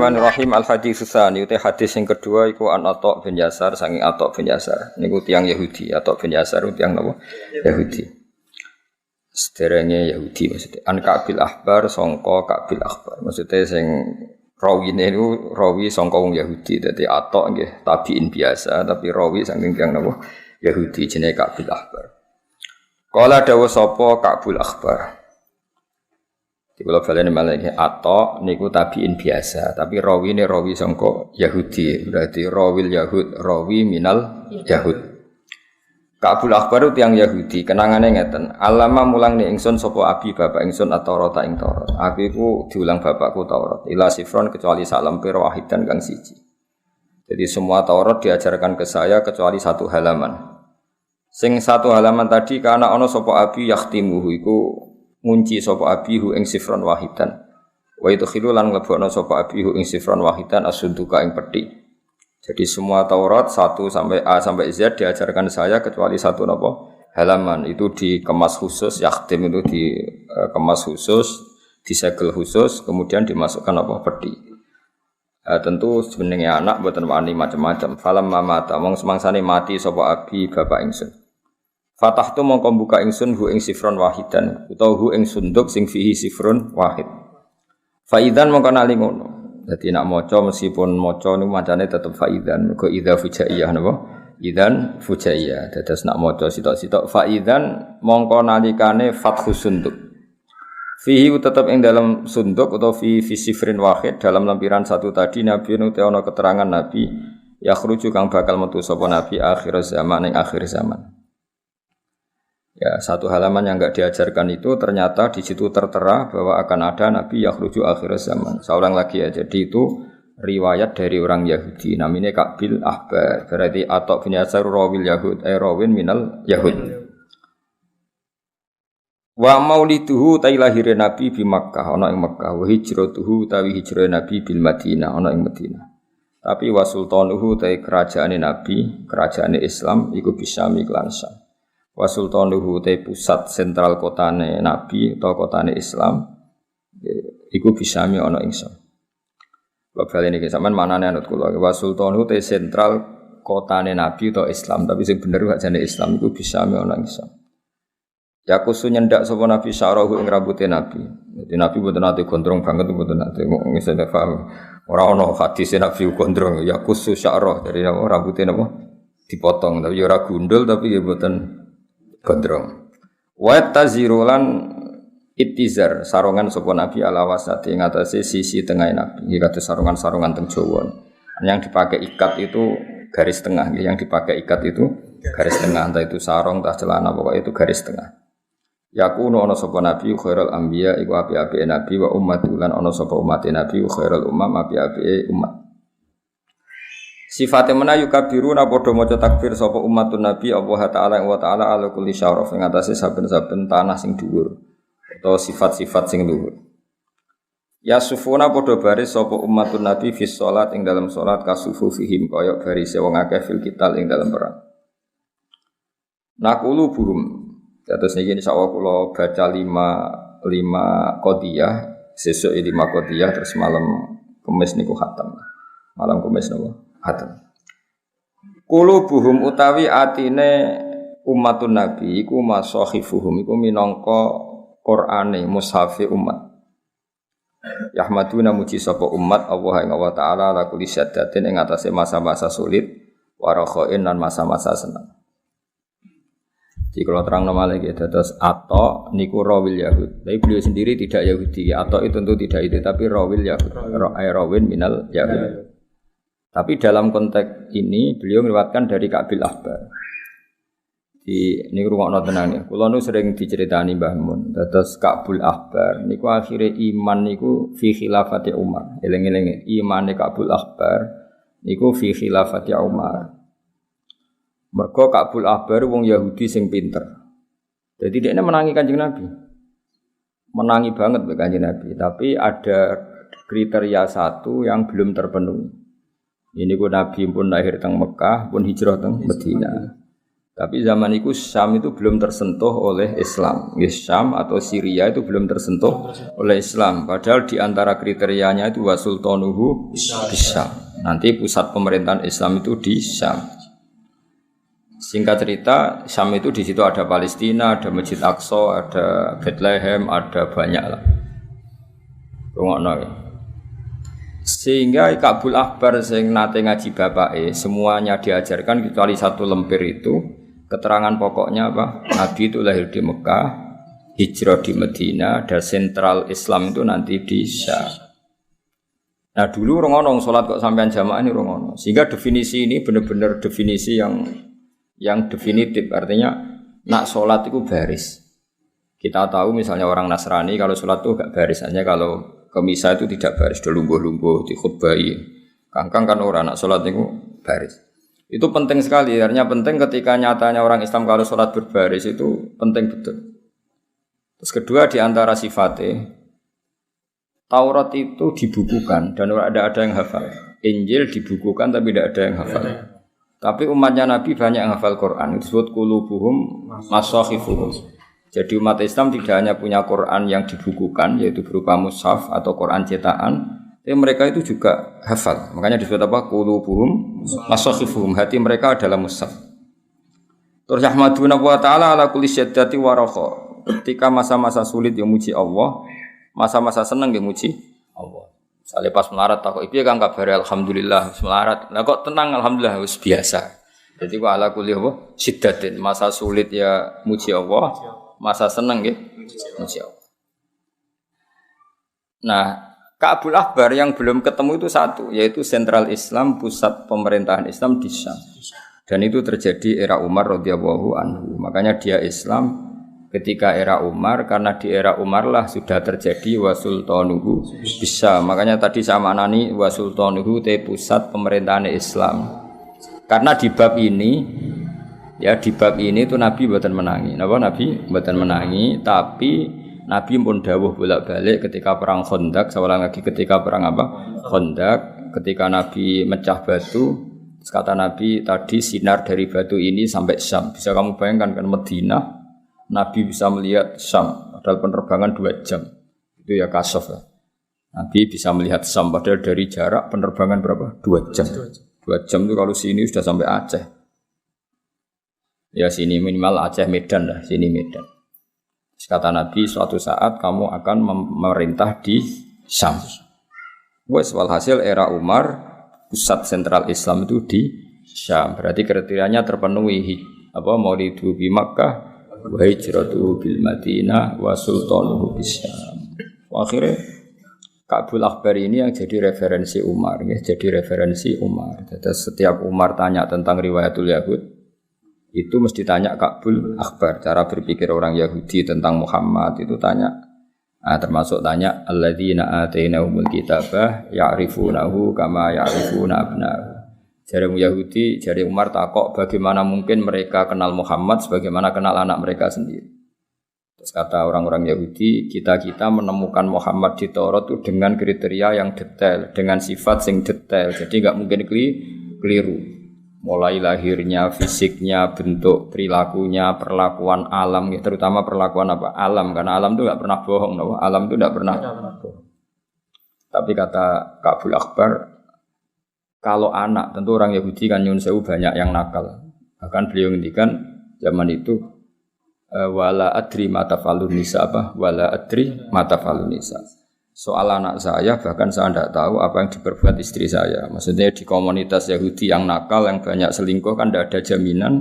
Bismillahirrahmanirrahim. Al-hadits tsani uti hadis yang kedua iku an Atha bin Yasar saking Atha bin Yasar. Niku tiyang Yahudi, Atha bin Yasar tiyang napa? Yahudi. Sederenge Yahudi maksudnya. An Ka'bil Ahbar sangka Ka'bil Ahbar. Maksudnya sing rawine niku rawi sangka wong Yahudi. Dadi Atha nggih tabiin biasa tapi rawi saking tiyang napa? Yahudi jenenge Ka'bil Ahbar. Kala dawuh sapa Ka'bil Ahbar. Di kula baleni malah iki Atha niku tabiin biasa, tapi rawi sangka Yahudi. Berarti rawil Yahud, rawi minal Yahud. Ka'bul Akhbar tiyang Yahudi, kenangane ngeten. Alama mulangne ingsun sapa abi bapak ingsun At-Taurat ing Taurat. Abi ku diulang bapakku Taurat. Ila sifron kecuali sak lemper wahidan kang siji. Jadi semua Taurat diajarkan ke saya kecuali satu halaman. Sing satu halaman tadi karena ana sapa abi yakhtimuhu iku ngunci sapa abihu ing sifron wahidan. Wa idkhilu lan nglebokno sapa abihu ing sifron wahidan as-sunduka ing peti. Jadi semua Taurat 1 sampai A sampai Z diajarkan saya kecuali satu napa? Halaman itu dikemas khusus, yakhtim itu dikemas khusus, disegel khusus, kemudian dimasukkan apa? Peti. Tentu sebenarnya anak mboten wani macam-macam. Falam mamata wong semangsane mati sapa abi bapak ingsun. Fatah tu mongko buka ingsun hu ing sifron wahidan utawa hu ing sunduk sing fihi sifrun wahid. Faidan mongko nali ngono. Dadi nak maca meskipun maca niku macane tetep faidan mergo idza fujaiyah napa? Idzan fujaiyah. Dados nak maca sitok-sitok faidan mongko nalikane fathu sunduk. Fihi tetep ing dalam sunduk utawa fi sifrin wahid dalam lampiran satu tadi nabi nu ana keterangan nabi yakhruju kang bakal metu sapa nabi akhir zaman ing akhir zaman. Ya, satu halaman yang enggak diajarkan itu ternyata di situ tertera bahwa akan ada nabi yakhruju akhir zaman. Seorang lagi ya. Jadi itu riwayat dari orang Yahudi namanya Ka'bil Ahbar. Berarti Atha bin Yasar rawil Yahud rawin minal Yahud. Wa mauliduhu ta lahire nabi bi Makkah ana ing Makkah wa hijratuhu tawi hijrah nabi bil Madinah ana ing Madinah. Tapi wa sultanuhu ta kerajaane nabi, kerajaane Islam iku Bisyam lan Syam. Wa sultanuhu te pusat sentral kotane nabi atau kotane Islam iku Bisyami ana ing Syam. Babal niki sampean manane anut kula wa sultanuhu te sentral kotane nabi atau Islam tapi sing bener gak jane Islam iku Bisyami ana ing Syam. Ya kusu nyendak sapa nabi syarahu ing rambuté nabi. Dadi nabi mboten nate gondrong banget mboten nate ngene paham. Ora ana hadis nabi gondrong ya kusu syarah dari rambuté napa dipotong tapi ora gundul tapi ya mboten gondrong. Wa tazirulan ittizar sarongan sapa nabi ala wasati ing atase sisi tengah nabi. Iki kados sarungan-sarungan teng Jawa. Yang dipakai ikat itu garis tengah, yang dipakai ikat itu garis tengah, entah itu sarung, entah celana, pokoknya itu garis tengah. Yakunu ana sapa nabi khairul anbiya iku api-api nabi wa ummatulan ana sapa umat nabi khairul ummah api-api umat. Sifate menayu kabiruna padha maca takbir sapa umatun nabi Allah taala wa taala ala kulli syaraf ing atase saben-saben tanah sing dhuwur utawa sifat-sifat sing dhuwur. Ya sufuna padha baris sapa umatun nabi fi shalat ing dalam salat kasufu fihim kaya barise wong akeh fil qital ing dalam perang. Naqulu buhum. Terus niki insyaallah kula baca 5 qodiyah, sesuk 5 qodiyah terus malam Kamis niku khatam. Malam Kamis napa? Hatem. Qulubuhum utawi atine umatun nabi iku masahifuhum iku minangka Qur'ane mushafi umat. Yahmaduna muji sapa umat Allah ing Allah taala la kulli syaddatin ing atase masa-masa sulit wa rakhain lan masa-masa seneng. Jadi kalau terang nama lagi terus Atha niku rawil Yahud. Tapi beliau sendiri tidak Yahudi. Atha itu tentu tidak itu tapi rawil Yahud. Rawin minal Yahud. Tapi dalam konteks ini beliau meriwayatkan dari Ka'bil Ahbar. Ini rungokno tenan ya. Kula nu sering diceritani Mbah Mun. Terus Ka'bil Ahbar niku akhire iman niku fi khilafati Umar. Eling-eling imane Ka'bil Ahbar niku fi khilafati Umar. Mergo Ka'bil Ahbar wong Yahudi sing pinter. Jadi dia menangi Kanjeng Nabi. Menangi banget mbek Kanjeng Nabi, tapi ada kriteria satu yang belum terpenuhi. Ini ku Nabi pun lahir teng Mekah, pun hijrah teng Madinah. Tapi zaman itu Syam itu belum tersentuh oleh Islam. Syam atau Syria itu belum tersentuh oleh Islam. Padahal di antara kriterianya itu wasultanuhu Syam. Nanti pusat pemerintahan Islam itu di Syam. Singkat cerita, Syam itu di situ ada Palestina, ada Masjid Aqsa, ada Bethlehem, ada banyak lah. Rungokno ya. Sehingga Ka'bul Ahbar sing nate ngaji bapake semuanya diajarkan kecuali satu lembar itu keterangan pokoknya apa? Nabi itu lahir di Mekah, hijrah di Medina, dan sentral Islam itu nanti di Syam. Nah dulu rongono sholat kok sampean jamaah ini rongono. Sehingga definisi ini benar-benar definisi yang definitif, artinya nak sholat itu baris. Kita tahu misalnya orang Nasrani kalau sholat itu gak baris, hanya kalau ke misa itu tidak baris, dilungguh-lungguh, dikhutbahi. Kangkang kan orang nak sholat itu baris. Itu penting sekali, artinya penting ketika nyatanya orang Islam kalau sholat berbaris itu penting betul. Terus kedua di antara sifatnya, Taurat itu dibukukan dan ada yang hafal. Injil dibukukan tapi tidak ada yang hafal. Tapi umatnya Nabi banyak yang hafal Quran. Itu disebut qulubuhum masakhifuhum. Jadi umat Islam tidak hanya punya Quran yang dibukukan, yaitu berupa mushaf atau Quran cetakan, tapi mereka itu juga hafal. Makanya disebut apa? Qulubuhum masakhifuhum. Hati mereka adalah mushaf. Terus Ahmaduna wa ta'ala ala kulli syaddati wa raha. Ketika masa-masa sulit yang muji Allah, masa-masa senang yang muji Allah. Misalnya pas melarat tak kok piye kang kabare alhamdulillah melarat. Lah kok tenang alhamdulillah wis biasa. Jadi wa ala kulli apa? Syiddatin. Masa sulit ya muji Allah, masa senang nggih muji Allah. Nah, Ka'bul Ahbar yang belum ketemu itu satu, yaitu sentral Islam, pusat pemerintahan Islam di Syam. Dan itu terjadi era Umar radhiyallahu anhu. Makanya dia Islam ketika era Umar, karena di era Umar lah sudah terjadi wasultanuhu bisa. Makanya tadi sama nani wasultanuhu te pusat pemerintahan Islam. Karena di bab ini itu Nabi mboten menangi. Napa Nabi mboten menangi, tapi Nabi pun dawuh bolak-balik ketika perang Khandaq, seorang lagi ketika perang apa? Khandaq, ketika Nabi mecah batu, kata Nabi tadi sinar dari batu ini sampai Syam. Bisa kamu bayangkan kan Madinah Nabi bisa melihat Syam, padahal penerbangan 2 jam. Itu ya kasaf ya. Nabi bisa melihat Syam, padahal dari jarak penerbangan berapa? 2 jam. 2 jam itu kalau sini sudah sampai Aceh. Ya sini minimal Aceh Medan lah, sini Medan. Kata Nabi, suatu saat kamu akan memerintah di Syam. Wes walhasil era Umar, pusat sentral Islam itu di Syam. Berarti kriterianya terpenuhi. Apa maulidu bi Makkah, wa hijratuhu bil Madinah wa sultanuhu bisyam. Akhirnya Ka'bul Ahbar ini yang jadi referensi Umar, ya, jadi referensi Umar. Jadi setiap Umar tanya tentang riwayatul Yahud, itu mesti tanya Ka'bul Ahbar. Cara berpikir orang Yahudi tentang Muhammad itu tanya, termasuk tanya alladzina atainahumul kitabah ya'rifunahu kama ya'rifuna abna'ahum. Jari Yahudi, jari Umar takok bagaimana mungkin mereka kenal Muhammad sebagaimana kenal anak mereka sendiri. Terus kata orang-orang Yahudi, kita menemukan Muhammad di Taurat itu dengan kriteria yang detail, dengan sifat yang detail. Jadi enggak mungkin keliru. Mulai lahirnya, fisiknya, bentuk perilakunya, perlakuan alam, ya, terutama perlakuan apa? Alam, karena alam itu enggak pernah bohong, no? Alam itu enggak pernah bohong. Tapi kata Ka'bul Ahbar, kalau anak, tentu orang Yahudi kan nyun sewu banyak yang nakal. Bahkan beliau ngendikan zaman itu wala adri matafalun nisa apa? Wala adri matafalun nisa. Soal anak saya bahkan saya tidak tahu apa yang diperbuat istri saya. Maksudnya di komunitas Yahudi yang nakal, yang banyak selingkuh kan tidak ada jaminan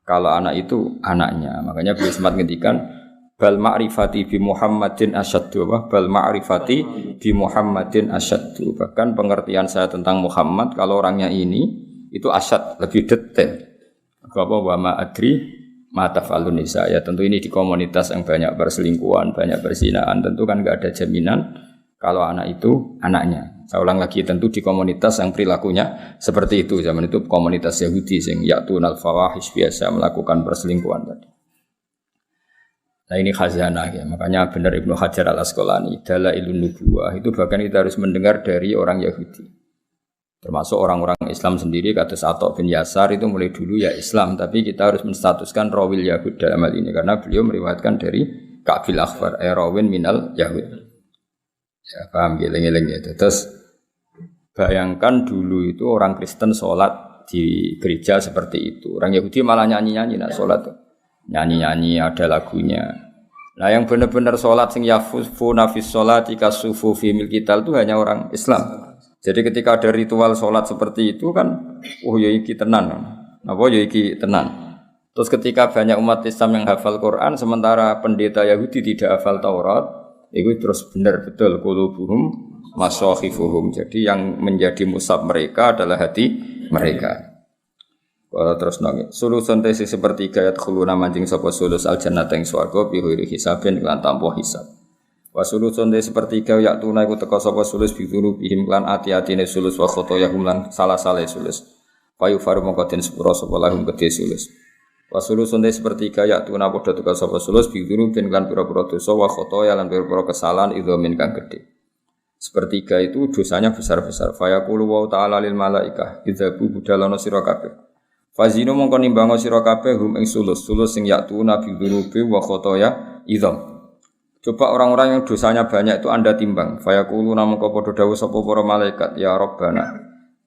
kalau anak itu anaknya. Makanya beliau sempat ngendikan bal ma'rifati bi Muhammadin asyaddu wa bal ma'rifati bi Muhammadin asyaddu. Bahkan pengertian saya tentang Muhammad kalau orangnya ini itu asyad, lebih detail. Apa wa ma adri ma tafalun nisa. Ya tentu ini di komunitas yang banyak perselingkuhan, banyak perzinaan, tentu kan enggak ada jaminan kalau anak itu anaknya. Saya ulang lagi, tentu di komunitas yang perilakunya seperti itu. Zaman itu komunitas Yahudi yang ya'tunal fawahish, biasa melakukan perselingkuhan tadi. Nah ini khazanah ya, makanya benar Ibnu Hajar al-Asqalani Dalailun Nubuwah itu bahkan kita harus mendengar dari orang Yahudi. Termasuk orang-orang Islam sendiri kados Atok bin Yasar itu mulai dulu ya Islam, tapi kita harus menstatuskan rawil Yahud dalam hal ini karena beliau meriwayatkan dari Ka'bil Akhbar rawin minal Yahud. Ya paham geleng-geleng ya. Terus bayangkan dulu itu orang Kristen sholat di gereja seperti itu. Orang Yahudi malah nyanyi-nyanyi nak sholat tuh. Nyanyi-nyanyi ada lagunya. Nah yang benar-benar sholat sing yafufuna fis sholati kasufu fi milkital itu hanya orang Islam. Jadi ketika ada ritual sholat seperti itu kan, ya iki tenan. Apa ya iki tenan. Terus ketika banyak umat Islam yang hafal Quran, sementara pendeta Yahudi tidak hafal Taurat, itu terus benar betul qulubuhum masakhifuhum. Jadi yang menjadi mushaf mereka adalah hati mereka. Kalau terus nangis, sulusun tesis sepertiga ayat khuluna manjing sapa sulus al jannah ing swarga bi ghairi hisabin lan tanpa hisab. Wa sulusun tesis sepertiga yak tunai ku teka sapa sulus bi dzunubihim lan ati-atine sulus wa khotoyahum lan salah-salah sulus. Payu faru mongko den sepura sapa lahum gede sulus. Wa sulusun tesis sepertiga yak tunai padha teka sapa sulus bi dzunubin lan pira-pira dosa wa khotoya lan pira-pira kesalahan idzamin kang gede. Sepertiga itu dosanya besar-besar. Fa yaqulu wa ta'ala lil malaikah idzabu budalana sira kabeh. Fazinu mongko nimbango sira kabeh hum ing sulus sing yaktuna bi dzunubi wa khotoya idzam. Coba orang-orang yang dosanya banyak itu Anda timbang. Fayaquluna mongko padha dawuh sapa para malaikat, ya Rabbana.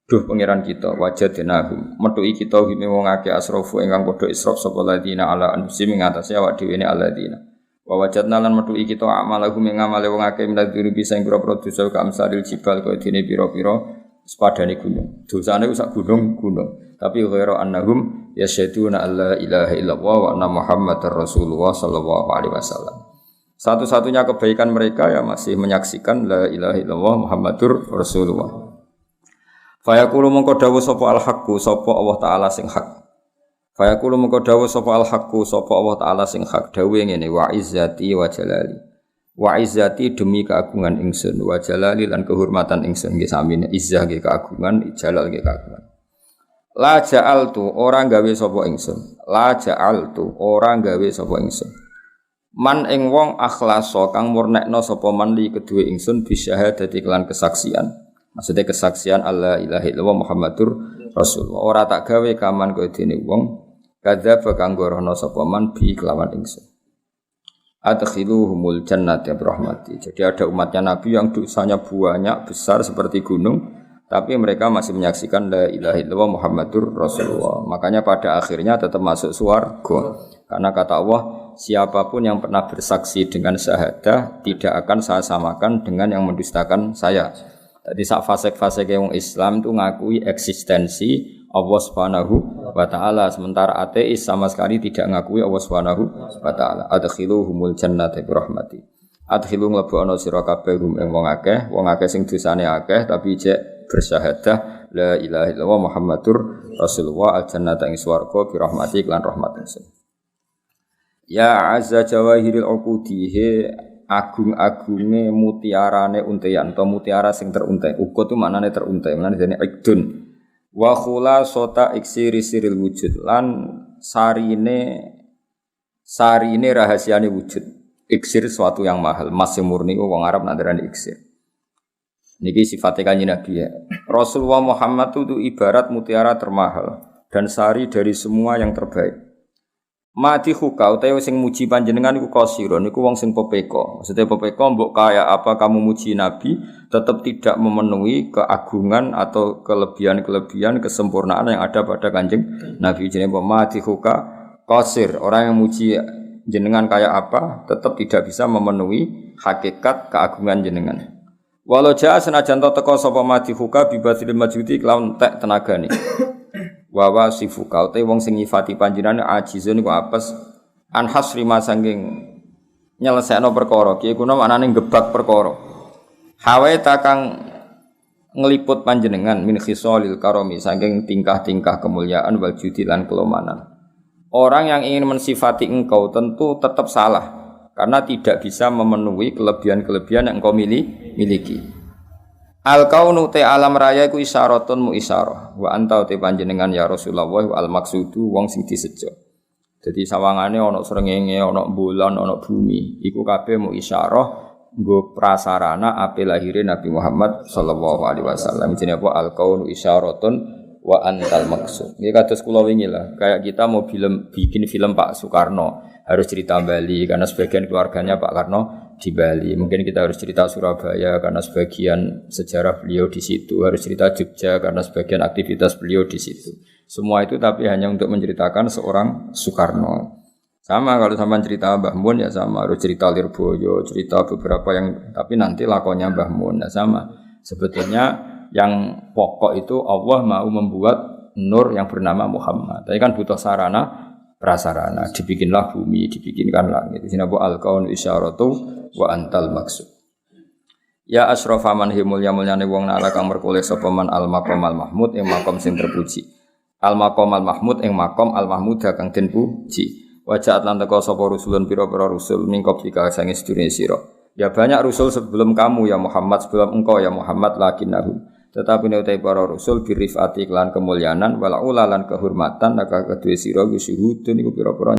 Duh pangeran kita, wajadnahum. Metuki kita hime wong akeh asrafu ingkang padha israf sapa ladina ala anfusim ing atase awak dhewe ne aladina. Wa wajadna lan metuki kita amalahum ing amale wong akeh minad dzunubi sing pira-pira dosa ka amsalil jibal kaya dene pira-pira sepadane gunung. Dosane sak gunung-gunung. Tapi ghairu annahum yasyhaduna alla ilaha illallah wa anna muhammadar rasulullah sallallahu alaihi wasallam. Satu-satunya kebaikan mereka ya masih menyaksikan la ilaha illallah muhammadur rasulullah. Fa yaqulu mongko dawuh sapa al-haqqu sapa Allah taala sing hak. Fa yaqulu mongko dawuh sapa al-haqqu sapa Allah taala sing hak. Dawuhe ngene wa izzati wa jalali. Wa izzati demi keagungan ingsun wa jalali lan kehormatan ingsun nggih samine izzah nggih keagungan jalal nggih keagungan. La ja'altu orang gawe sapa ingsun. La ja'altu orang gawe sapa ingsun. Man ing wong akhlasa kang murnekno sapa man li kedue ingsun bisyahadati kelan kesaksian. Maksudnya kesaksian alla ilaha illallah Muhammadur Rasulullah. Ora tak gawe kaman kaya dene wong kadzdzaba kang gorono sapa man bi kelawan ingsun. Adkhiluhumul jannata bi rahmati. Jadi ada umatnya Nabi yang dosanya banyak besar seperti gunung. Tapi mereka masih menyaksikan la ilaha illallah Muhammadur Rasulullah. Makanya pada akhirnya tetap masuk surga. Karena kata Allah, siapapun yang pernah bersaksi dengan syahadah tidak akan saya samakan dengan yang mendustakan saya. Tadi saat fase-fase yang Islam itu ngakui eksistensi Allah Subhanahu wa taala, sementara ateis sama sekali tidak ngakui Allah Subhanahu wa taala. Adkhiluhumul jannata bi rahmati. Adkhilu mlebokno sira kabeh hum ing wong akeh sing dosane akeh tapi jek bersyahadah la ilaha illallah Muhammadur Rasulullah al-jannata ing swarga bi rahmati lan rahmat ingsun. Ya azza jawahiril uqudi he agung-agunge mutiarane untean atau mutiara sing teruntai. Ukut itu maknane teruntai, maknane dene ikdun. Wa khulasata iksiri siril wujud lan sarine rahasiane wujud. Iksir suatu yang mahal, emas yang murni wong Arab nak darani iksir. Niki sifatnya kanjeng Nabi ya. Rasulullah Muhammad itu ibarat mutiara termahal dan sari dari semua yang terbaik. Mati hukau utawa sing muji panjenengan iku kasira niku wong sing pepeko. Maksudnya pepeko mbok kaya apa kamu muji Nabi tetap tidak memenuhi keagungan atau kelebihan-kelebihan kesempurnaan yang ada pada kanjeng Nabi. Jenenge mati huka kasir, orang yang muji jenengan kaya apa tetap tidak bisa memenuhi hakikat keagungan jenengan. Walau jaa senajan teko sapa madhifuka bibatil majudi kelawan tek tenagane. Wa wasifuka te wong sing nyifati panjenengan ajizun iku apes an hasri masanging nyelesekno perkara ki kuwi maknane gebak perkara. Hawe takang ngeliput panjenengan min khisalil karami saking tingkah-tingkah kemuliaan wal judi lan kelomanan. Orang yang ingin mensifati engkau tentu tetap salah karena tidak bisa memenuhi kelebihan-kelebihan yang engkau miliki. Al-kaunu te alam raya iku isyaratun mu isyarah wa anta te panjenengan ya Rasulullah wa al maksudu wong sing disejo. Dadi sawangane ana srengenge, ana bulan, ana bumi, iku kabeh mu isyarah nggo prasarana ape lahire Nabi Muhammad sallallahu alaihi wasallam. Jenenge apa al-kaunu isyaratun wa antal maksud. Nggih kados kula wingi lah, kayak kita mau bikin film Pak Soekarno, harus cerita Bali karena sebagian keluarganya Pak Karno di Bali. Mungkin kita harus cerita Surabaya karena sebagian sejarah beliau di situ, harus cerita Jogja karena sebagian aktivitas beliau di situ. Semua itu tapi hanya untuk menceritakan seorang Soekarno. Sama kalau sama cerita Mbah Mun ya sama, harus cerita Lirboyo, cerita beberapa yang tapi nanti lakonnya Mbah Mun ya sama. Sebetulnya yang pokok itu Allah mau membuat nur yang bernama Muhammad. Tapi kan butuh sarana prasarana, dibikinlah bumi, dibikinkan langit. Sini apa al-kaun isyaratu wa antal maksud. Ya asrafa man himul ya mulyane wong nala kang merkoleh sapa man al maqam al mahmud ing makom sing terpuji. Al maqam al mahmud ing makom al mahmuda kang den puji. Wajah lan teka sapa rusulun pira-pira rusul mingkop jika sange sedurunge sira. Ya banyak rusul sebelum kamu ya Muhammad, sebelum engkau ya Muhammad lakinnahu. Tetapi nek para rusul birifati lan kemuliaan wala ulalan kehormatan naka kedue sira syuhudun iku pira-pira